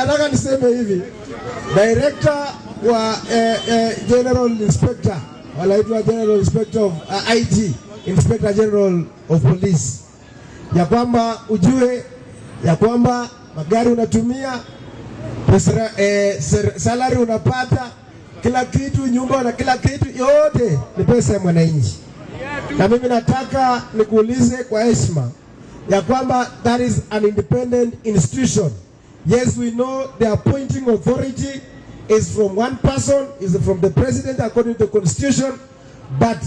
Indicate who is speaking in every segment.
Speaker 1: nataka niseme hivi, director wa general inspector, wanaitwa general inspector of IG, inspector general of police, ya kwamba ujue ya kwamba magari unatumia, pesa, salary unapata, kila kitu, nyumba na kila kitu, yote ni pesa ya mwananchi. Na mimi nataka nikuulize kwa heshima ya kwamba that is an independent institution. Yes, we know the appointing authority is from one person, is from the president according to the constitution, but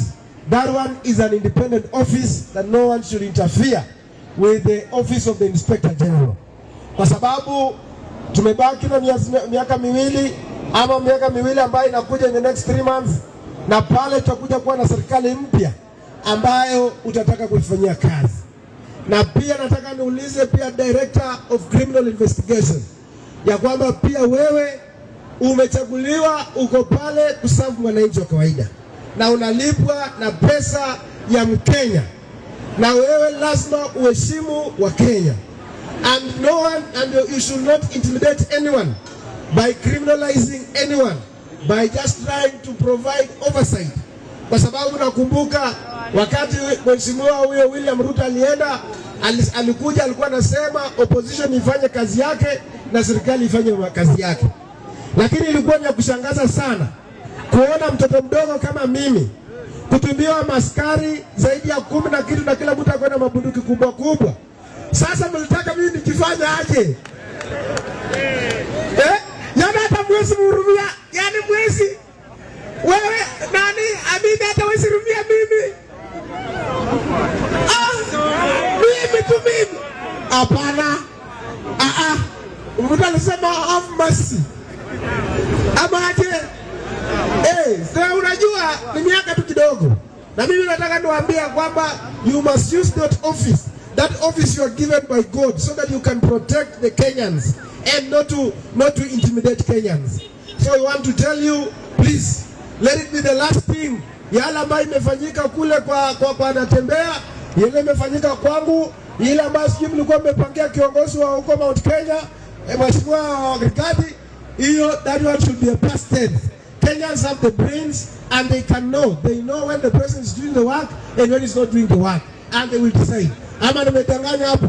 Speaker 1: that one is an independent office that no one should interfere with the office of the inspector general. Kwa sababu tumebaki na miaka miwili ama miaka miwili ambayo inakuja in the next 3 months, na pale tutakuja kuwa na serikali mpya ambayo utataka kuifanyia kazi. Na pia nataka niulize pia director of criminal investigation ya kwamba pia wewe umechaguliwa, uko pale kuserve mwananchi wa kawaida na unalipwa na pesa ya Mkenya, na wewe lazima uheshimu wa Kenya, and no one, and you should not intimidate anyone by criminalizing anyone by just trying to provide oversight. Kwa sababu nakumbuka wakati mheshimiwa huyo William Ruto alienda, alikuja alikuwa anasema opposition ifanye kazi yake na serikali ifanye kazi yake. Lakini ilikuwa ni ya kushangaza sana kuona mtoto mdogo kama mimi kutumbiwa maskari zaidi ya 10 na kitu, na kila mtu ako na mabunduki kubwa kubwa. Sasa mlitaka mimi nikifanya aje? Yana hata mwezi mhurumia, yani mwezi wewe nani amini hata mwezi hurumia mimi? Mimi tu mimi. Hapana. Mtu alisema have mercy. Ama aje? Sasa unajua ni miaka tu kidogo. Na mimi nataka niwaambie kwamba you must use that office. That office you are given by God so that you can protect the Kenyans and not to intimidate Kenyans. So I want to tell you, please, let it be the last thing. Yale ambayo imefanyika kule kwa Natembea, yale imefanyika kwangu, ile ambayo sijui mlikuwa mmepangia kiongozi wa huko Mount Kenya, Mheshimiwa Rigathi, hiyo that one should be a past tense. Kenyans have the brains and they know when the president is doing the work and when he's not doing the work, and they will decide. Ama nimedanganya hapo?